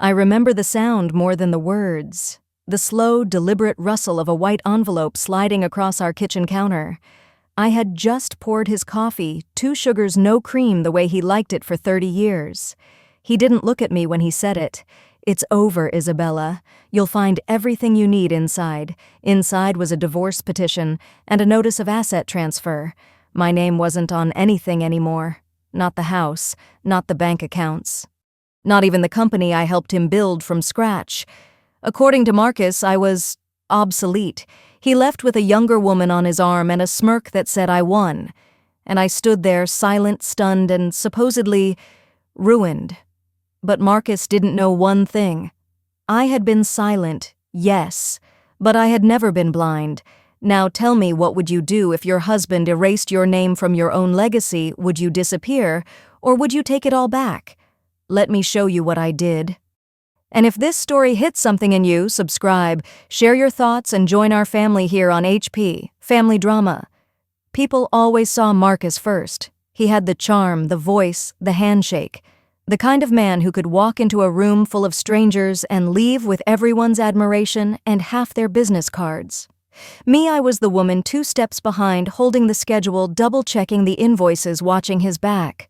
I remember the sound more than the words. The slow, deliberate rustle of a white envelope sliding across our kitchen counter. I had just poured his coffee, 2 sugars, no cream, the way he liked it for 30 years. He didn't look at me when he said it. "It's over, Isabella. You'll find everything you need inside." Inside was a divorce petition and a notice of asset transfer. My name wasn't on anything anymore. Not the house, not the bank accounts. Not even the company I helped him build from scratch. According to Marcus, I was obsolete. He left with a younger woman on his arm and a smirk that said I won. And I stood there, silent, stunned, and supposedly ruined. But Marcus didn't know one thing. I had been silent, yes, but I had never been blind. Now tell me, what would you do if your husband erased your name from your own legacy? Would you disappear, or would you take it all back? Let me show you what I did. And if this story hits something in you, subscribe, share your thoughts, and join our family here on HP, Family Drama. People always saw Marcus first. He had the charm, the voice, the handshake. The kind of man who could walk into a room full of strangers and leave with everyone's admiration and half their business cards. Me, I was the woman 2 steps behind, holding the schedule, double-checking the invoices, watching his back.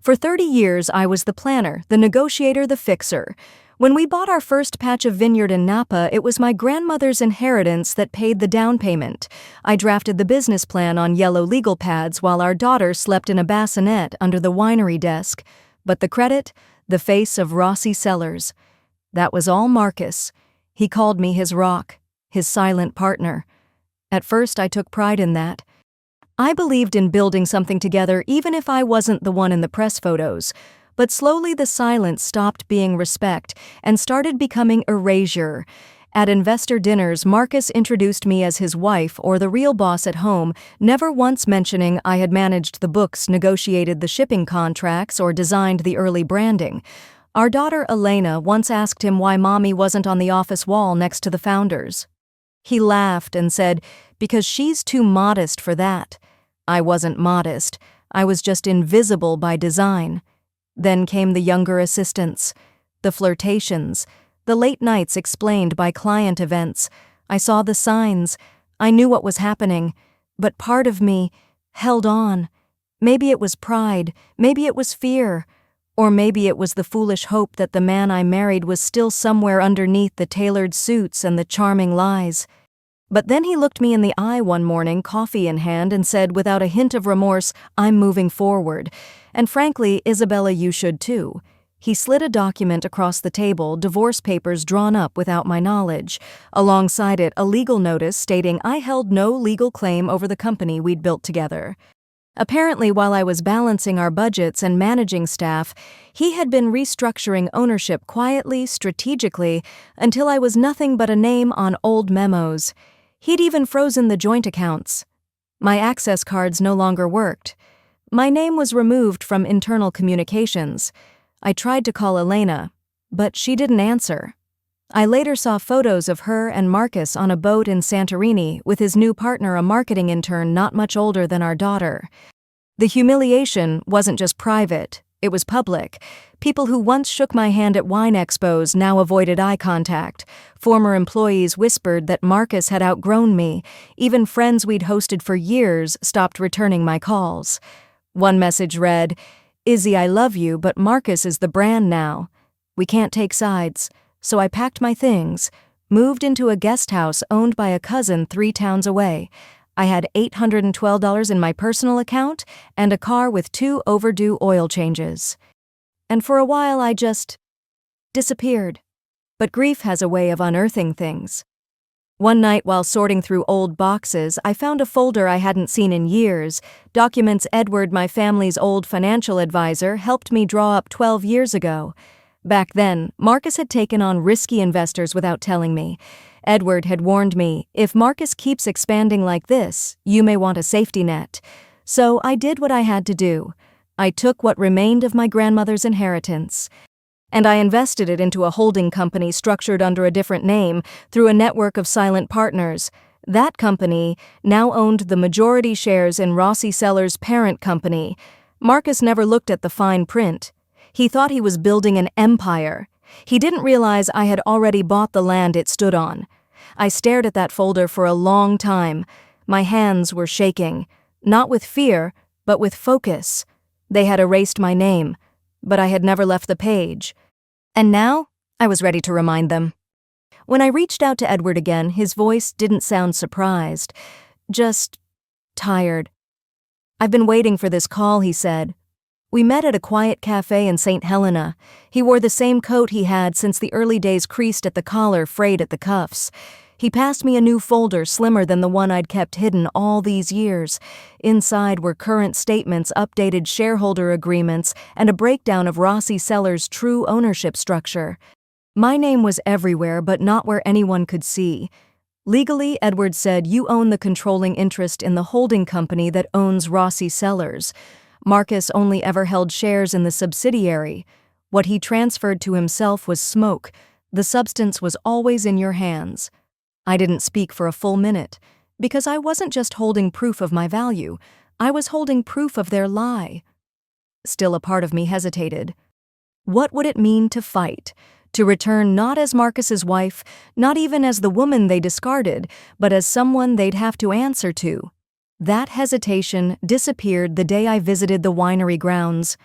For 30 years, I was the planner, the negotiator, the fixer. When we bought our first patch of vineyard in Napa, it was my grandmother's inheritance that paid the down payment. I drafted the business plan on yellow legal pads while our daughter slept in a bassinet under the winery desk. But the credit? The face of Rossi Cellars. That was all Marcus. He called me his rock, his silent partner. At first, I took pride in that. I believed in building something together even if I wasn't the one in the press photos. But slowly the silence stopped being respect and started becoming erasure. At investor dinners, Marcus introduced me as his wife or the real boss at home, never once mentioning I had managed the books, negotiated the shipping contracts, or designed the early branding. Our daughter Elena once asked him why Mommy wasn't on the office wall next to the founders. He laughed and said, "Because she's too modest for that." I wasn't modest. I was just invisible by design. Then came the younger assistants, the flirtations, the late nights explained by client events. I saw the signs. I knew what was happening. But part of me held on. Maybe it was pride. Maybe it was fear. Or maybe it was the foolish hope that the man I married was still somewhere underneath the tailored suits and the charming lies. But then he looked me in the eye one morning, coffee in hand, and said without a hint of remorse, "I'm moving forward. And frankly, Isabella, you should too." He slid a document across the table, divorce papers drawn up without my knowledge. Alongside it, a legal notice stating I held no legal claim over the company we'd built together. Apparently, while I was balancing our budgets and managing staff, he had been restructuring ownership quietly, strategically, until I was nothing but a name on old memos. He'd even frozen the joint accounts. My access cards no longer worked. My name was removed from internal communications. I tried to call Elena, but she didn't answer. I later saw photos of her and Marcus on a boat in Santorini with his new partner, a marketing intern not much older than our daughter. The humiliation wasn't just private, it was public. People who once shook my hand at wine expos now avoided eye contact. Former employees whispered that Marcus had outgrown me. Even friends we'd hosted for years stopped returning my calls. One message read, "Izzy, I love you, but Marcus is the brand now. We can't take sides." So I packed my things, moved into a guest house owned by a cousin 3 towns away. I had $812 in my personal account and a car with 2 overdue oil changes. And for a while I just disappeared. But grief has a way of unearthing things. One night while sorting through old boxes, I found a folder I hadn't seen in years, documents Edward, my family's old financial advisor, helped me draw up 12 years ago. Back then, Marcus had taken on risky investors without telling me. Edward had warned me, if Marcus keeps expanding like this, you may want a safety net. So I did what I had to do. I took what remained of my grandmother's inheritance, and I invested it into a holding company structured under a different name through a network of silent partners. That company now owned the majority shares in Rossi Cellars' parent company. Marcus never looked at the fine print. He thought he was building an empire. He didn't realize I had already bought the land it stood on. I stared at that folder for a long time. My hands were shaking, not with fear, but with focus. They had erased my name, but I had never left the page. And now, I was ready to remind them. When I reached out to Edward again, his voice didn't sound surprised, just tired. "I've been waiting for this call," he said. We met at a quiet cafe in St. Helena. He wore the same coat he had since the early days, creased at the collar, frayed at the cuffs. He passed me a new folder slimmer than the one I'd kept hidden all these years. Inside were current statements, updated shareholder agreements, and a breakdown of Rossi Sellers' true ownership structure. My name was everywhere, but not where anyone could see. Legally, Edward said, "You own the controlling interest in the holding company that owns Rossi Sellers." Marcus only ever held shares in the subsidiary. What he transferred to himself was smoke. The substance was always in your hands. I didn't speak for a full minute, because I wasn't just holding proof of my value, I was holding proof of their lie. Still, a part of me hesitated. What would it mean to fight? To return not as Marcus's wife, not even as the woman they discarded, but as someone they'd have to answer to. That hesitation disappeared the day I visited the winery grounds.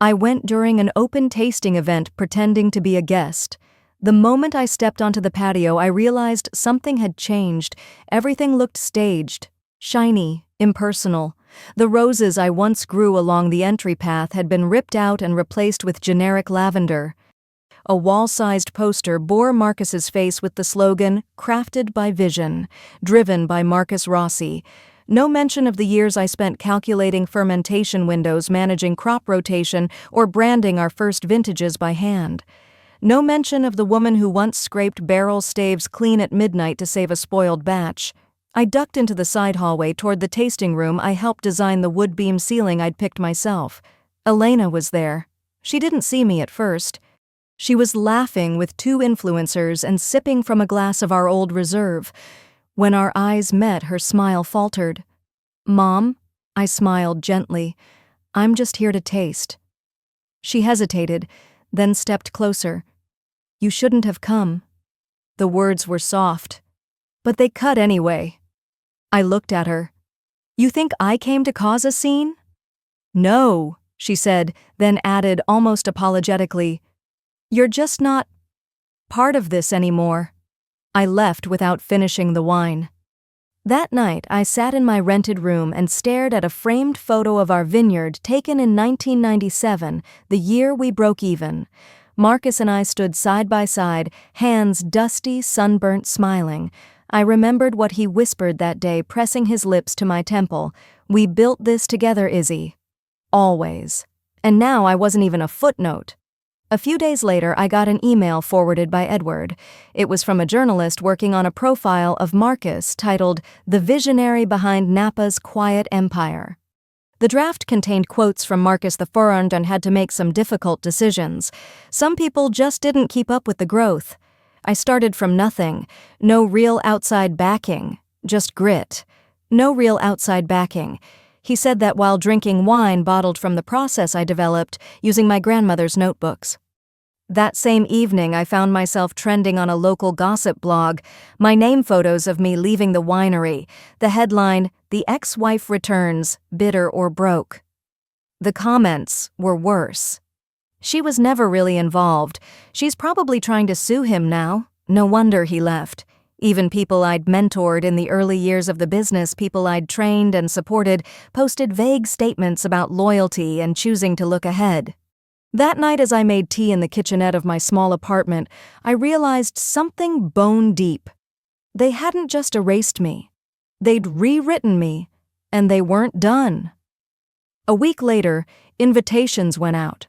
I went during an open tasting event, pretending to be a guest. The moment I stepped onto the patio, I realized something had changed. Everything looked staged, shiny, impersonal. The roses I once grew along the entry path had been ripped out and replaced with generic lavender. A wall-sized poster bore Marcus's face with the slogan, "Crafted by Vision, driven by Marcus Rossi." No mention of the years I spent calculating fermentation windows, managing crop rotation, or branding our first vintages by hand. No mention of the woman who once scraped barrel staves clean at midnight to save a spoiled batch. I ducked into the side hallway toward the tasting room. I helped design the wood beam ceiling I'd picked myself. Elena was there. She didn't see me at first. She was laughing with two influencers and sipping from a glass of our old reserve. When our eyes met, her smile faltered. "Mom," I smiled gently, "I'm just here to taste." She hesitated, then stepped closer. "You shouldn't have come." The words were soft, but they cut anyway. I looked at her. "You think I came to cause a scene?" "No," she said, then added almost apologetically, "You're just not part of this anymore." I left without finishing the wine. That night, I sat in my rented room and stared at a framed photo of our vineyard taken in 1997, the year we broke even. Marcus and I stood side by side, hands dusty, sunburnt, smiling. I remembered what he whispered that day, pressing his lips to my temple. "We built this together, Izzy. Always." And now I wasn't even a footnote. A few days later, I got an email forwarded by Edward. It was from a journalist working on a profile of Marcus titled "The Visionary Behind Napa's Quiet Empire." The draft contained quotes from Marcus IV and had to make some difficult decisions. Some people just didn't keep up with the growth. I started from nothing. No real outside backing, just grit. No real outside backing. He said that while drinking wine bottled from the process I developed using my grandmother's notebooks. That same evening, I found myself trending on a local gossip blog, my name photos of me leaving the winery, the headline, "The Ex-Wife Returns, Bitter or Broke." The comments were worse. "She was never really involved. She's probably trying to sue him now. No wonder he left." Even people I'd mentored in the early years of the business, people I'd trained and supported, posted vague statements about loyalty and choosing to look ahead. That night, as I made tea in the kitchenette of my small apartment, I realized something bone deep. They hadn't just erased me. They'd rewritten me, and they weren't done. A week later, invitations went out.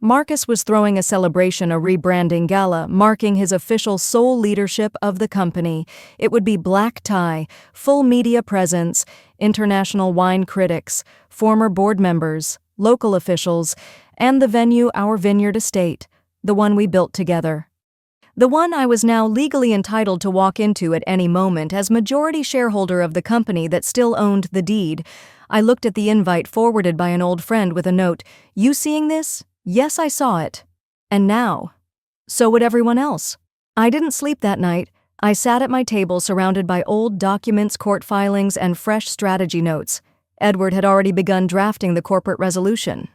Marcus was throwing a celebration, a rebranding gala, marking his official sole leadership of the company. It would be black tie, full media presence, international wine critics, former board members, local officials, and the venue, our vineyard estate, the one we built together. The one I was now legally entitled to walk into at any moment as majority shareholder of the company that still owned the deed. I looked at the invite forwarded by an old friend with a note, "You seeing this? Yes, I saw it." And now, So would everyone else. I didn't sleep that night. I sat at my table surrounded by old documents, court filings, and fresh strategy notes. Edward had already begun drafting the corporate resolution.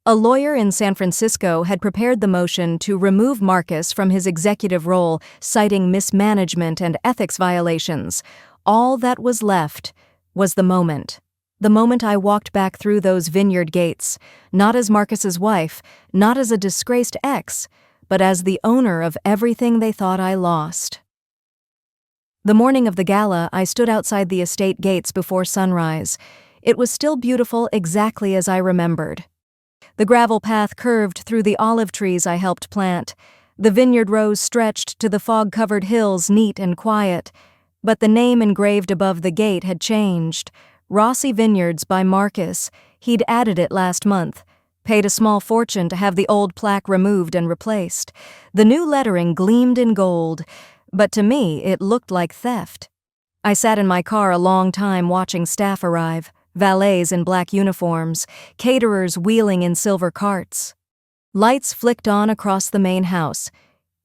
A lawyer in San Francisco had prepared the motion to remove Marcus from his executive role, citing mismanagement and ethics violations. All that was left was the moment. The moment I walked back through those vineyard gates, not as Marcus's wife, not as a disgraced ex, but as the owner of everything they thought I lost. The morning of the gala, I stood outside the estate gates before sunrise. It was still beautiful exactly as I remembered. The gravel path curved through the olive trees I helped plant. The vineyard rows stretched to the fog-covered hills, neat and quiet. But the name engraved above the gate had changed. Rossi Vineyards by Marcus. He'd added it last month. Paid a small fortune to have the old plaque removed and replaced. The new lettering gleamed in gold, but to me it looked like theft. I sat in my car a long time watching staff arrive. Valets in black uniforms, caterers wheeling in silver carts. Lights flicked on across the main house.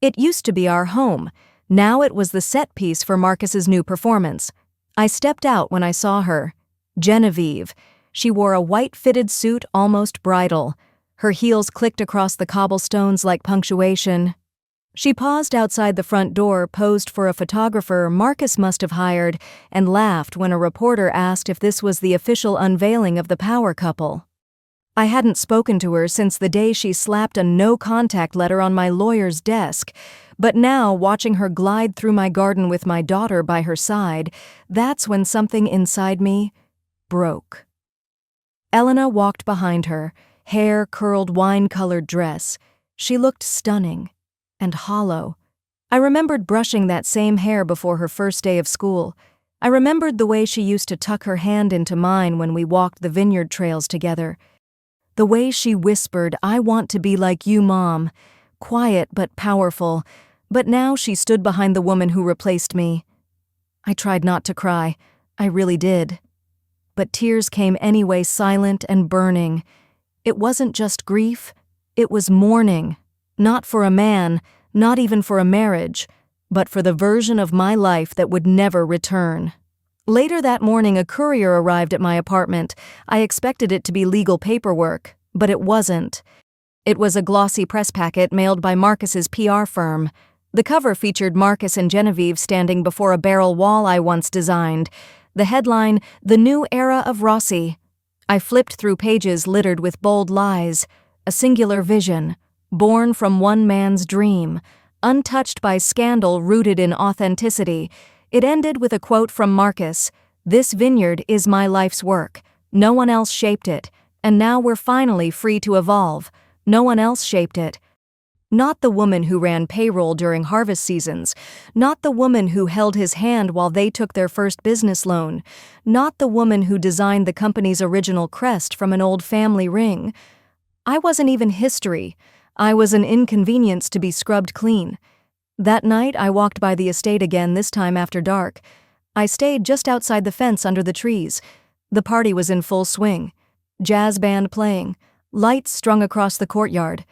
It used to be our home. Now it was the set piece for Marcus's new performance. I stepped out when I saw her. Genevieve. She wore a white fitted suit, almost bridal. Her heels clicked across the cobblestones like punctuation. She paused outside the front door, posed for a photographer Marcus must have hired, and laughed when a reporter asked if this was the official unveiling of the power couple. I hadn't spoken to her since the day she slapped a no-contact letter on my lawyer's desk, but now, watching her glide through my garden with my daughter by her side, that's when something inside me broke. Elena walked behind her, hair curled wine-colored dress. She looked stunning. And hollow. I remembered brushing that same hair before her first day of school. I remembered the way she used to tuck her hand into mine when we walked the vineyard trails together. The way she whispered, "I want to be like you, Mom." Quiet but powerful, but now she stood behind the woman who replaced me. I tried not to cry. I really did. But tears came anyway, silent and burning. It wasn't just grief, it was mourning. Not for a man, not even for a marriage, but for the version of my life that would never return. Later that morning, a courier arrived at my apartment. I expected it to be legal paperwork, but it wasn't. It was a glossy press packet mailed by Marcus's PR firm. The cover featured Marcus and Genevieve standing before a barrel wall I once designed. The headline, "The New Era of Rossi." I flipped through pages littered with bold lies. A singular vision. Born from one man's dream, untouched by scandal, rooted in authenticity. It ended with a quote from Marcus, "This vineyard is my life's work. No one else shaped it, and now we're finally free to evolve. No one else shaped it." Not the woman who ran payroll during harvest seasons, not the woman who held his hand while they took their first business loan, not the woman who designed the company's original crest from an old family ring. I wasn't even history. I was an inconvenience to be scrubbed clean. That night, I walked by the estate again, this time after dark. I stayed just outside the fence under the trees. The party was in full swing. Jazz band playing, lights strung across the courtyard.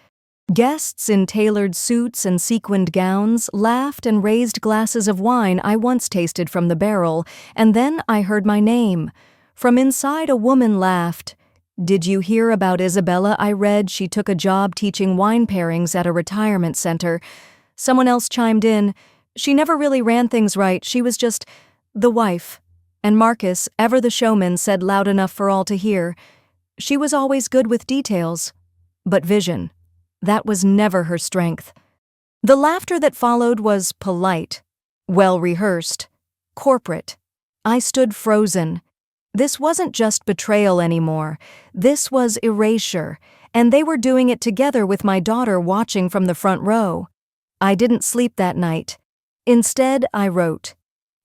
Guests in tailored suits and sequined gowns laughed and raised glasses of wine I once tasted from the barrel, and then I heard my name. From inside, a woman laughed. "Did you hear about Isabella? I read she took a job teaching wine pairings at a retirement center." Someone else chimed in, "She never really ran things right, she was just the wife." And Marcus, ever the showman, said loud enough for all to hear, "She was always good with details, but vision. That was never her strength." The laughter that followed was polite, well-rehearsed, corporate. I stood frozen. This wasn't just betrayal anymore. This was erasure, and they were doing it together with my daughter watching from the front row. I didn't sleep that night. Instead, I wrote.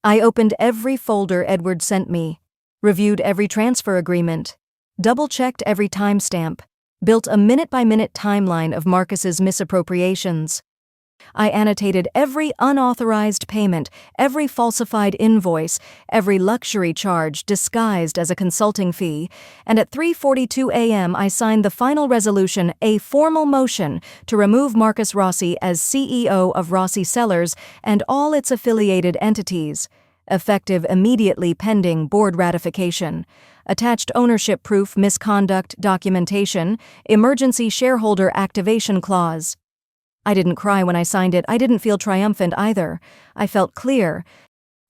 I opened every folder Edward sent me, reviewed every transfer agreement, double-checked every timestamp, built a minute-by-minute timeline of Marcus's misappropriations. I annotated every unauthorized payment, every falsified invoice, every luxury charge disguised as a consulting fee, and at 3:42 a.m. I signed the final resolution, a formal motion to remove Marcus Rossi as CEO of Rossi Cellars and all its affiliated entities, effective immediately pending board ratification. Attached ownership proof misconduct documentation, emergency shareholder activation clause. I didn't cry when I signed it. I didn't feel triumphant either. I felt clear.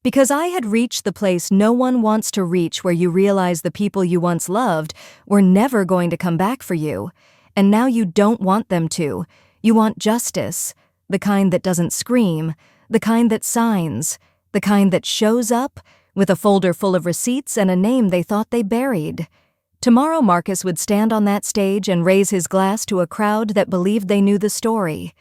Because I had reached the place no one wants to reach, where you realize the people you once loved were never going to come back for you. And now you don't want them to. You want justice. The kind that doesn't scream. The kind that signs. The kind that shows up with a folder full of receipts and a name they thought they buried. Tomorrow Marcus would stand on that stage and raise his glass to a crowd that believed they knew the story.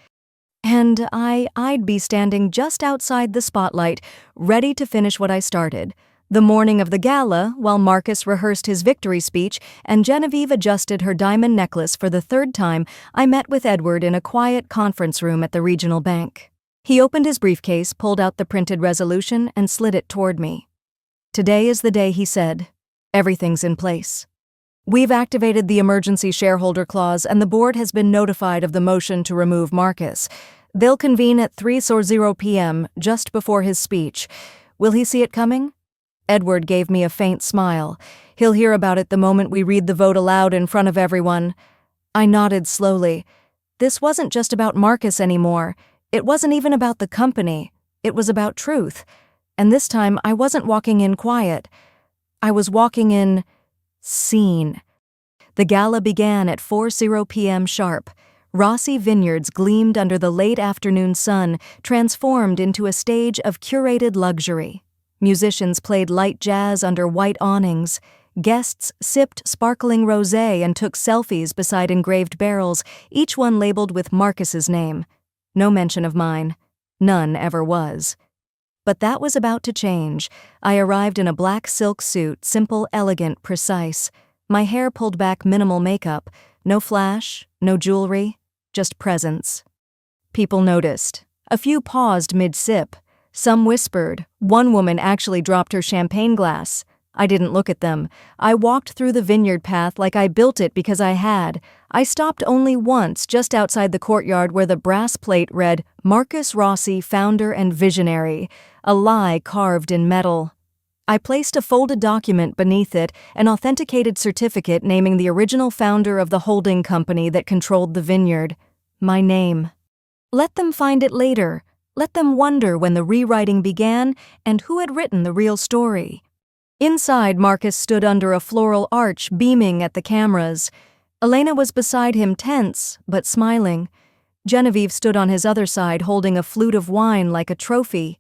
And I'd be standing just outside the spotlight, ready to finish what I started. The morning of the gala, while Marcus rehearsed his victory speech and Genevieve adjusted her diamond necklace for the third time, I met with Edward in a quiet conference room at the regional bank. He opened his briefcase, pulled out the printed resolution, and slid it toward me. "Today is the day," he said. "Everything's in place. We've activated the emergency shareholder clause and the board has been notified of the motion to remove Marcus. They'll convene at 3:00 p.m., just before his speech. Will he see it coming?" Edward gave me a faint smile. "He'll hear about it the moment we read the vote aloud in front of everyone." I nodded slowly. This wasn't just about Marcus anymore. It wasn't even about the company. It was about truth. And this time I wasn't walking in quiet. I was walking in seen. The gala began at 4:00 p.m. sharp. Rossi Vineyards gleamed under the late afternoon sun, transformed into a stage of curated luxury. Musicians played light jazz under white awnings. Guests sipped sparkling rosé and took selfies beside engraved barrels, each one labeled with Marcus's name. No mention of mine. None ever was. But that was about to change. I arrived in a black silk suit, simple, elegant, precise. My hair pulled back, minimal makeup. No flash, no jewelry, just presence. People noticed. A few paused mid-sip. Some whispered. One woman actually dropped her champagne glass. I didn't look at them. I walked through the vineyard path like I built it because I had. I stopped only once, just outside the courtyard where the brass plate read, "Marcus Rossi, founder and visionary," a lie carved in metal. I placed a folded document beneath it, an authenticated certificate naming the original founder of the holding company that controlled the vineyard. My name. Let them find it later. Let them wonder when the rewriting began and who had written the real story. Inside, Marcus stood under a floral arch, beaming at the cameras. Elena was beside him, tense, but smiling. Genevieve stood on his other side, holding a flute of wine like a trophy.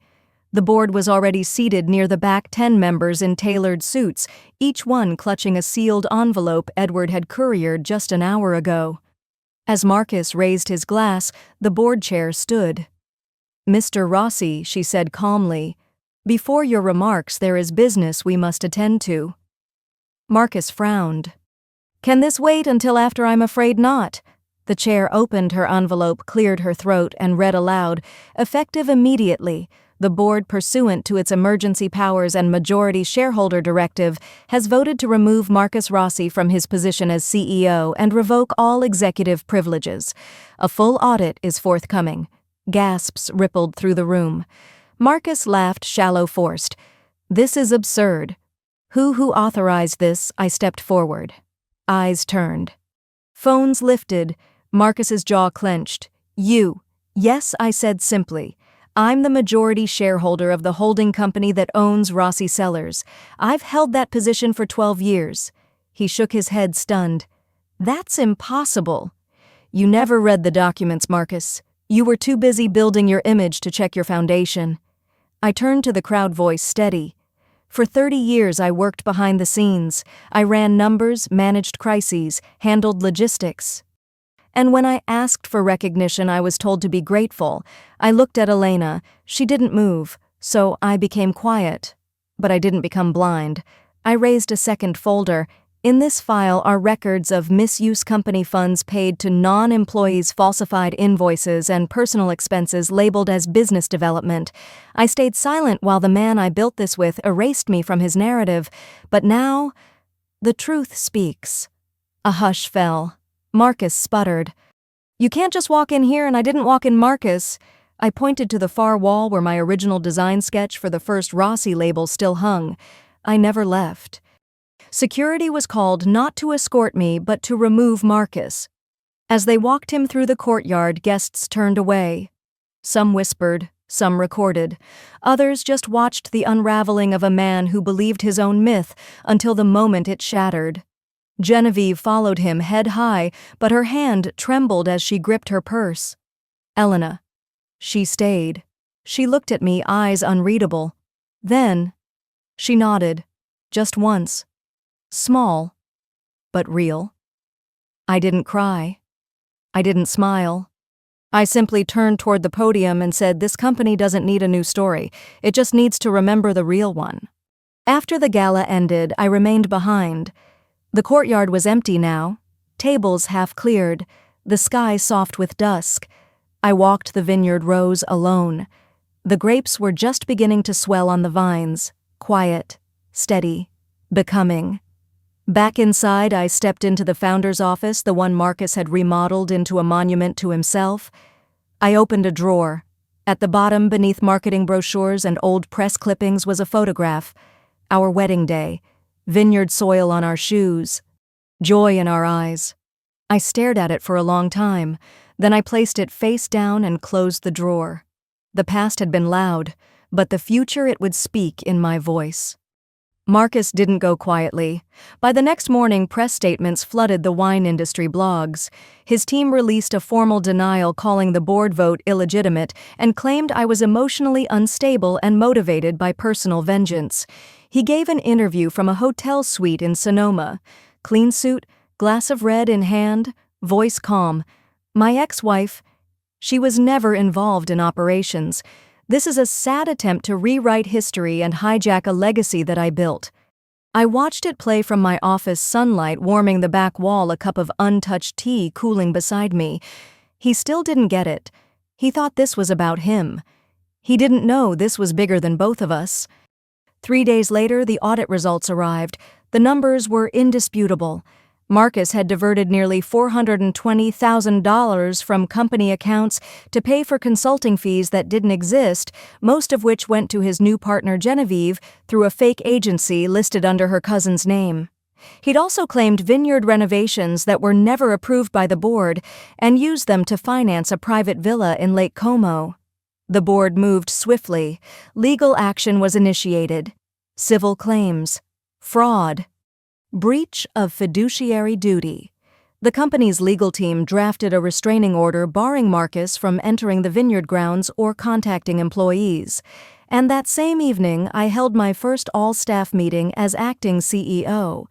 The board was already seated near the back, 10 members in tailored suits, each one clutching a sealed envelope Edward had couriered just an hour ago. As Marcus raised his glass, the board chair stood. "Mr. Rossi," she said calmly, "before your remarks there is business we must attend to." Marcus frowned. "Can this wait until after? I'm afraid not." The chair opened her envelope, cleared her throat, and read aloud, "Effective immediately. The board, pursuant to its emergency powers and majority shareholder directive, has voted to remove Marcus Rossi from his position as CEO and revoke all executive privileges. A full audit is forthcoming." Gasps rippled through the room. Marcus laughed, shallow, forced. "This is absurd." Who authorized this?" I stepped forward. Eyes turned. Phones lifted. Marcus's jaw clenched. "You." "Yes," I said simply. "I'm the majority shareholder of the holding company that owns Rossi Cellars. I've held that position for 12 years. He shook his head, stunned. "That's impossible." "You never read the documents, Marcus. You were too busy building your image to check your foundation." I turned to the crowd, voice steady. "For 30 years I worked behind the scenes. I ran numbers, managed crises, handled logistics. And when I asked for recognition, I was told to be grateful. I looked at Elena. She didn't move, so I became quiet. But I didn't become blind. I raised a second folder. In this file are records of misuse company funds paid to non-employees, falsified invoices, and personal expenses labeled as business development. I stayed silent while the man I built this with erased me from his narrative, but now the truth speaks. A hush fell. Marcus sputtered. "You can't just walk in here, and I didn't walk in, Marcus." I pointed to the far wall where my original design sketch for the first Rossi label still hung. I never left. Security was called not to escort me, but to remove Marcus. As they walked him through the courtyard, guests turned away. Some whispered, some recorded. Others just watched the unraveling of a man who believed his own myth until the moment it shattered. Genevieve followed him head high, but her hand trembled as she gripped her purse. Elena. She stayed. She looked at me, eyes unreadable. Then, she nodded. Just once. Small, but real. I didn't cry. I didn't smile. I simply turned toward the podium and said, "This company doesn't need a new story. It just needs to remember the real one." After the gala ended, I remained behind. The courtyard was empty now, tables half cleared, the sky soft with dusk. I walked the vineyard rows alone. The grapes were just beginning to swell on the vines, quiet, steady, becoming. Back inside, I stepped into the founder's office, the one Marcus had remodeled into a monument to himself. I opened a drawer. At the bottom, beneath marketing brochures and old press clippings, was a photograph. Our wedding day. Vineyard soil on our shoes. Joy in our eyes. I stared at it for a long time. Then I placed it face down and closed the drawer. The past had been loud, but the future it would speak in my voice. Marcus didn't go quietly. By the next morning, press statements flooded the wine industry blogs. His team released a formal denial calling the board vote illegitimate and claimed I was emotionally unstable and motivated by personal vengeance. He gave an interview from a hotel suite in Sonoma. Clean suit, glass of red in hand, voice calm. My ex-wife, she was never involved in operations. This is a sad attempt to rewrite history and hijack a legacy that I built. I watched it play from my office sunlight, warming the back wall, a cup of untouched tea cooling beside me. He still didn't get it. He thought this was about him. He didn't know this was bigger than both of us. 3 days later, the audit results arrived. The numbers were indisputable. Marcus had diverted nearly $420,000 from company accounts to pay for consulting fees that didn't exist, most of which went to his new partner Genevieve through a fake agency listed under her cousin's name. He'd also claimed vineyard renovations that were never approved by the board and used them to finance a private villa in Lake Como. The board moved swiftly. Legal action was initiated. Civil claims. Fraud. Breach of fiduciary duty. The company's legal team drafted a restraining order barring Marcus from entering the vineyard grounds or contacting employees. And that same evening, I held my first all-staff meeting as acting CEO.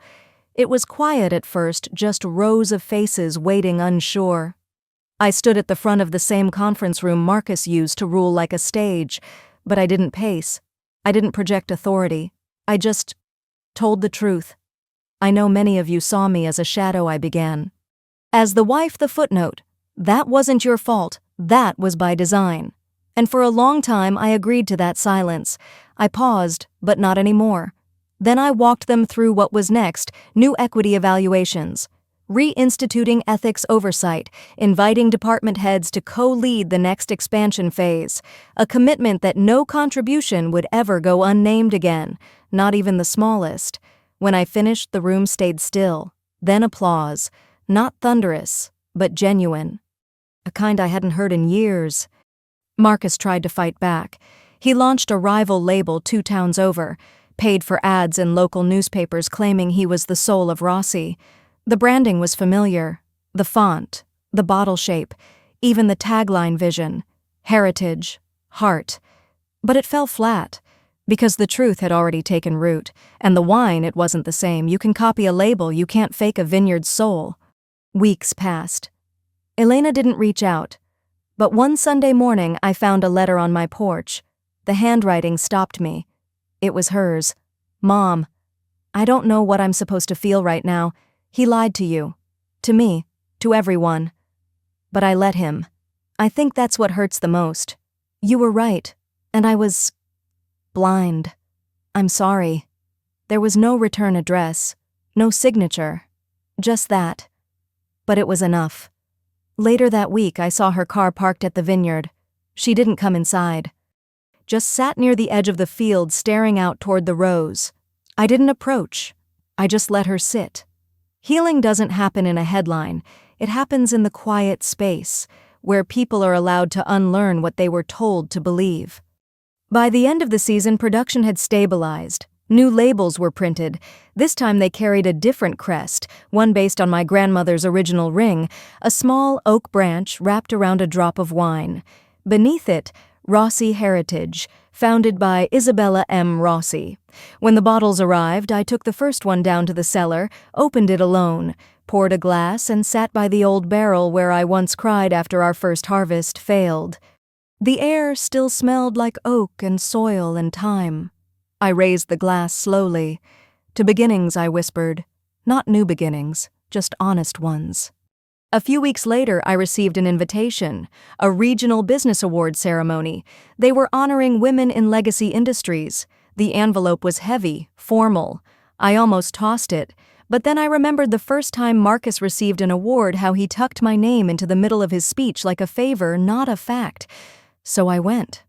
It was quiet at first, just rows of faces waiting unsure. I stood at the front of the same conference room Marcus used to rule like a stage, but I didn't pace. I didn't project authority. I just told the truth. I know many of you saw me as a shadow, I began. As the wife, the footnote. That wasn't your fault. That was by design. And for a long time, I agreed to that silence. I paused, but not anymore. Then I walked them through what was next, new equity evaluations, reinstituting ethics oversight, inviting department heads to co-lead the next expansion phase, a commitment that no contribution would ever go unnamed again, not even the smallest. When I finished, the room stayed still, then applause, not thunderous, but genuine. A kind I hadn't heard in years. Marcus tried to fight back. He launched a rival label 2 towns over, paid for ads in local newspapers claiming he was the soul of Rossi. The branding was familiar, the font, the bottle shape, even the tagline vision, heritage, heart. But it fell flat. Because the truth had already taken root, and the wine, it wasn't the same. You can copy a label, you can't fake a vineyard's soul. Weeks passed. Elena didn't reach out. But one Sunday morning, I found a letter on my porch. The handwriting stopped me. It was hers. "Mom, I don't know what I'm supposed to feel right now. He lied to you. To me. To everyone. But I let him. I think that's what hurts the most. You were right. And I was... blind. I'm sorry. There was no return address. No signature. Just that. But it was enough. Later that week, I saw her car parked at the vineyard. She didn't come inside. Just sat near the edge of the field staring out toward the rows. I didn't approach. I just let her sit. Healing doesn't happen in a headline. It happens in the quiet space, where people are allowed to unlearn what they were told to believe. By the end of the season, production had stabilized. New labels were printed. This time they carried a different crest, one based on my grandmother's original ring, a small oak branch wrapped around a drop of wine. Beneath it, Rossi Heritage, founded by Isabella M. Rossi. When the bottles arrived, I took the first one down to the cellar, opened it alone, poured a glass, and sat by the old barrel where I once cried after our first harvest failed. The air still smelled like oak and soil and time. I raised the glass slowly. To beginnings, I whispered. Not new beginnings, just honest ones. A few weeks later, I received an invitation, a regional business award ceremony. They were honoring women in legacy industries. The envelope was heavy, formal. I almost tossed it, but then I remembered the first time Marcus received an award, how he tucked my name into the middle of his speech like a favor, not a fact. So I went.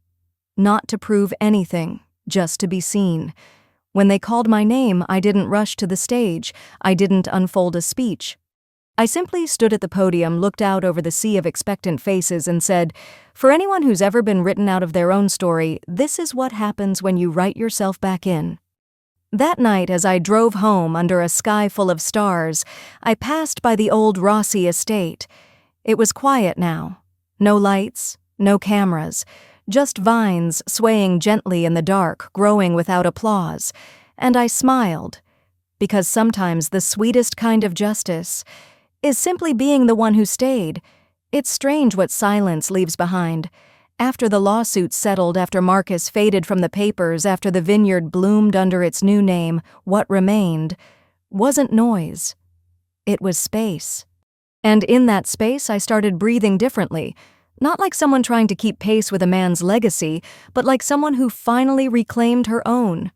Not to prove anything, just to be seen. When they called my name, I didn't rush to the stage. I didn't unfold a speech. I simply stood at the podium, looked out over the sea of expectant faces, and said, for anyone who's ever been written out of their own story, this is what happens when you write yourself back in. That night, as I drove home under a sky full of stars, I passed by the old Rossi estate. It was quiet now. No lights, no cameras, just vines swaying gently in the dark, growing without applause. And I smiled, because sometimes the sweetest kind of justice is simply being the one who stayed. It's strange what silence leaves behind. After the lawsuit settled, after Marcus faded from the papers, after the vineyard bloomed under its new name, what remained wasn't noise. It was space. And in that space, I started breathing differently. Not like someone trying to keep pace with a man's legacy, but like someone who finally reclaimed her own.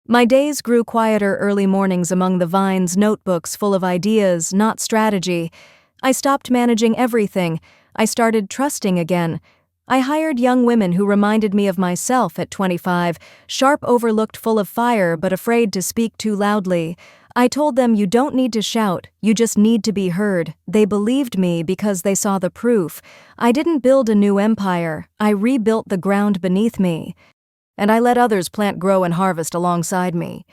My days grew quieter early mornings among the vines, notebooks full of ideas, not strategy. I stopped managing everything. I started trusting again. I hired young women who reminded me of myself at 25, sharp, overlooked, full of fire, but afraid to speak too loudly. I told them, you don't need to shout, you just need to be heard. They believed me because they saw the proof. I didn't build a new empire. I rebuilt the ground beneath me. And I let others plant, grow, and harvest alongside me.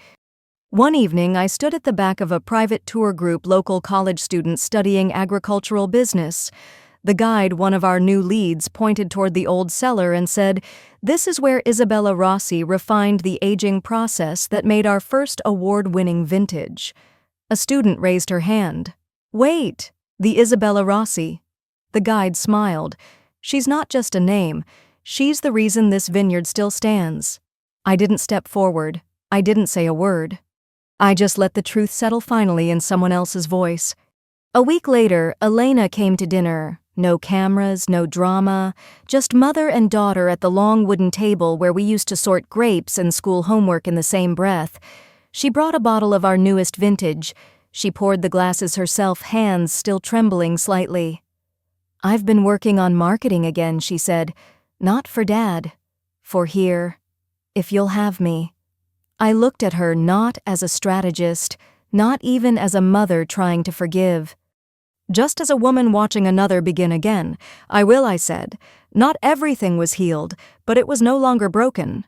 One evening, I stood at the back of a private tour group, local college students studying agricultural business. The guide, one of our new leads, pointed toward the old cellar and said, this is where Isabella Rossi refined the aging process that made our first award-winning vintage. A student raised her hand. Wait, the Isabella Rossi. The guide smiled. She's not just a name. She's the reason this vineyard still stands. I didn't step forward. I didn't say a word. I just let the truth settle finally in someone else's voice. A week later, Elena came to dinner. No cameras, no drama, just mother and daughter at the long wooden table where we used to sort grapes and school homework in the same breath. She brought a bottle of our newest vintage. She poured the glasses herself, hands still trembling slightly. I've been working on marketing again, she said. Not for Dad. For here. If you'll have me. I looked at her not as a strategist, not even as a mother trying to forgive. Just as a woman watching another begin again. I will, I said. Not everything was healed, but it was no longer broken.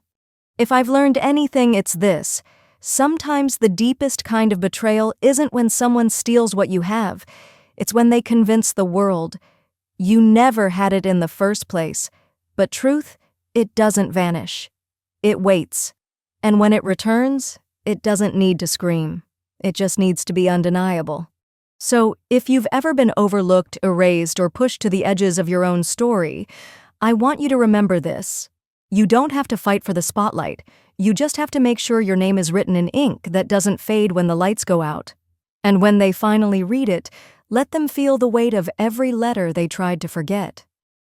If I've learned anything, it's this. Sometimes the deepest kind of betrayal isn't when someone steals what you have. It's when they convince the world. You never had it in the first place. But truth, it doesn't vanish. It waits. And when it returns, it doesn't need to scream. It just needs to be undeniable. So, if you've ever been overlooked, erased, or pushed to the edges of your own story, I want you to remember this. You don't have to fight for the spotlight. You just have to make sure your name is written in ink that doesn't fade when the lights go out. And when they finally read it, let them feel the weight of every letter they tried to forget.